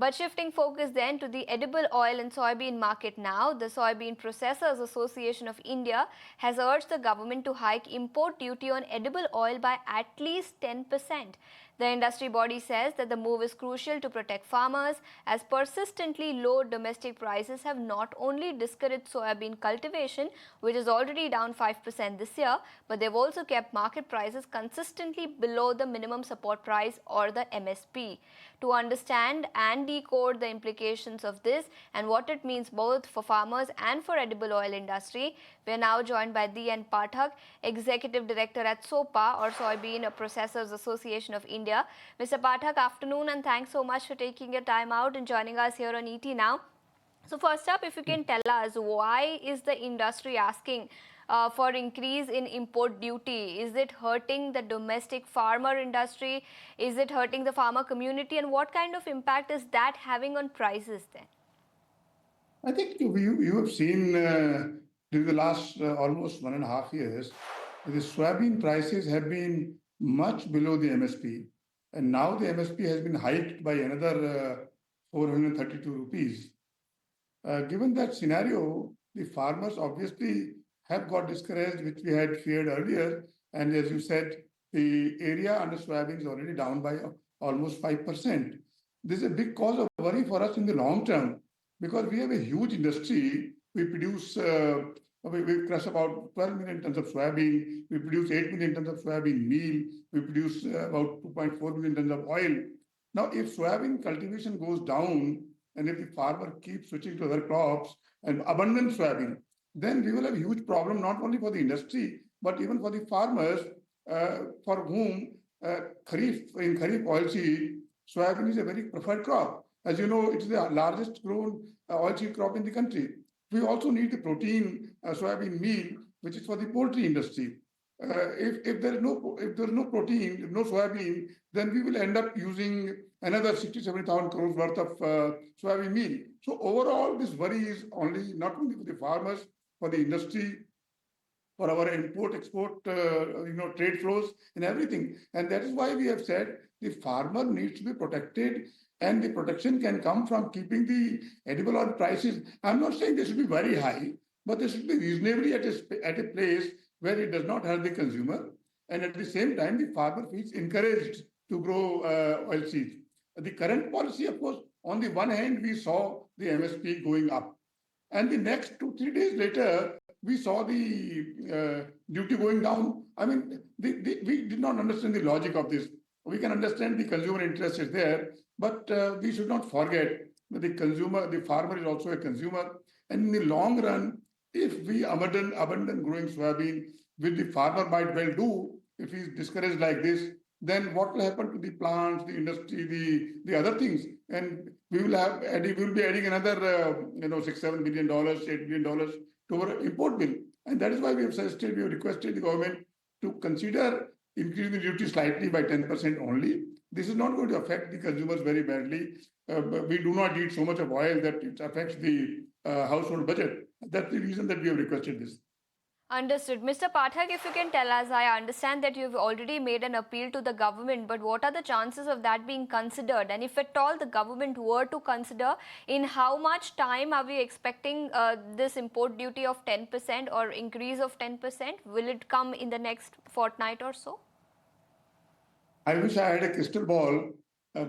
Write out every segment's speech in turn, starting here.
But shifting focus then to the edible oil and soybean market now, the Soybean Processors Association of India has urged the government to hike import duty on edible oil by at least 10%. The industry body says that the move is crucial to protect farmers as persistently low domestic prices have not only discouraged soybean cultivation, which is already down 5% this year, but they've also kept market prices consistently below the minimum support price or the MSP. To understand and decode the implications of this and what it means both for farmers and for edible oil industry, we are now joined by D.N. Pathak, Executive Director at SOPA or Soybean Processors Association of India. Mr. Pathak, afternoon and thanks so much for taking your time out and joining us here on ET Now. So first up, if you can tell us, why is the industry asking for increase in import duty? Is it hurting the domestic farmer industry? Is it hurting the farmer community? And what kind of impact is that having on prices then? I think you have seen during the last almost 1.5 years, the soybean prices have been much below the MSP. And now the MSP has been hiked by another 432 rupees. Given that scenario, the farmers obviously have got discouraged, which we had feared earlier. And as you said, the area under soybean is already down by almost 5%. This is a big cause of worry for us in the long term because we have a huge industry. We produce, we crush about 12 million tons of soybean. We produce 8 million tons of soybean meal. We produce about 2.4 million tons of oil. Now, if soybean cultivation goes down, and if the farmer keeps switching to other crops and abundant soybean, then we will have a huge problem, not only for the industry, but even for the farmers for whom in Kharif oilseed, soybean is a very preferred crop. As you know, it's the largest grown oilseed crop in the country. We also need the protein soybean meal, which is for the poultry industry. If there is no protein, no soybean, then we will end up using another 67,000 crores worth of soybean meal. So overall, this worry is only not only for the farmers, for the industry, for our import-export, trade flows and everything. And that is why we have said the farmer needs to be protected, and the protection can come from keeping the edible oil prices. I'm not saying they should be very high, but they should be reasonably at a place where it does not hurt the consumer. And at the same time, the farmer feels encouraged to grow oilseeds. The current policy, of course, on the one hand, we saw the MSP going up. And the next 2-3 days later, we saw the duty going down. I mean, we did not understand the logic of this. We can understand the consumer interest is there, but we should not forget that the farmer is also a consumer. And in the long run, if we abandon growing soybean, which the farmer might well do if he's discouraged like this, then what will happen to the plants, the industry, the other things? And we will be adding another $6-7 billion, $8 billion to our import bill. And that is why we have requested the government to consider increasing the duty slightly by 10% only. This is not going to affect the consumers very badly. We do not eat so much of oil that it affects the household budget. That's the reason that we have requested this. Understood. Mr. Pathak, if you can tell us, I understand that you've already made an appeal to the government, but what are the chances of that being considered? And if at all the government were to consider, in how much time are we expecting this import duty of 10% or increase of 10%? Will it come in the next fortnight or so? I wish I had a crystal ball.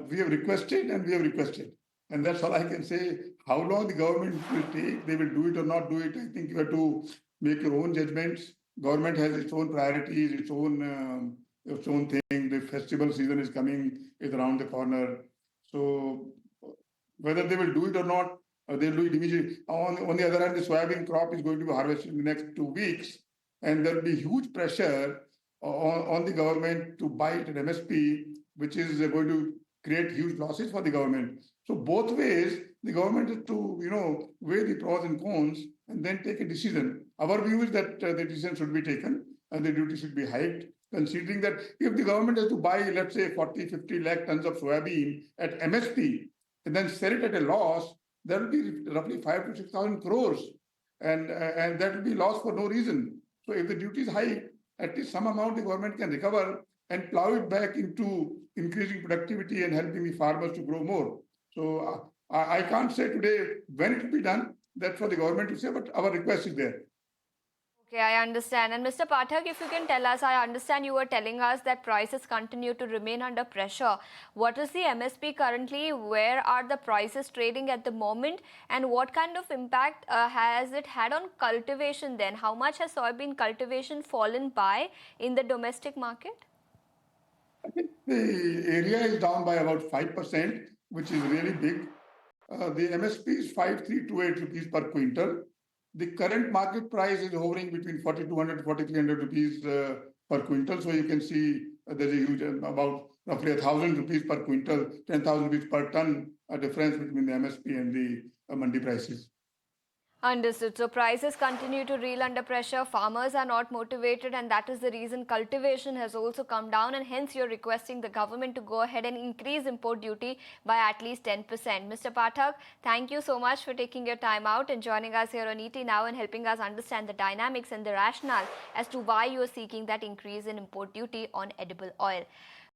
We have requested and we have requested. And that's all I can say. How long the government will take, they will do it or not do it, I think you have to make your own judgments. Government has its own priorities, its own thing. The festival season is coming, is around the corner. So whether they will do it or not, they'll do it immediately. On the other hand, the soybean crop is going to be harvested in the next 2 weeks. And there'll be huge pressure on the government to buy it at MSP, which is going to create huge losses for the government. So both ways, the government has to, weigh the pros and cons and then take a decision. Our view is that the decision should be taken and the duty should be hiked, considering that if the government has to buy, let's say, 40-50 lakh tons of soybean at MSP and then sell it at a loss, that will be roughly 5,000 to 6,000 crores. And that will be lost for no reason. So if the duty is high, at least some amount the government can recover and plow it back into increasing productivity and helping the farmers to grow more. So I can't say today when it will be done. That's for the government to say, but our request is there. Okay, I understand. And Mr. Pathak, if you can tell us, I understand you were telling us that prices continue to remain under pressure. What is the MSP currently? Where are the prices trading at the moment? And what kind of impact has it had on cultivation then? How much has soybean cultivation fallen by in the domestic market? I think the area is down by about 5%, which is really big. The MSP is 5328 rupees per quintal. The current market price is hovering between 4200 to 4300 rupees per quintal. So you can see there's a huge about roughly 1000 rupees per quintal, 10,000 rupees per ton difference between the MSP and the mandi prices. Understood. So prices continue to reel under pressure. Farmers are not motivated, and that is the reason cultivation has also come down. And hence, you're requesting the government to go ahead and increase import duty by at least 10%. Mr. Pathak, thank you so much for taking your time out and joining us here on ET Now and helping us understand the dynamics and the rationale as to why you are seeking that increase in import duty on edible oil.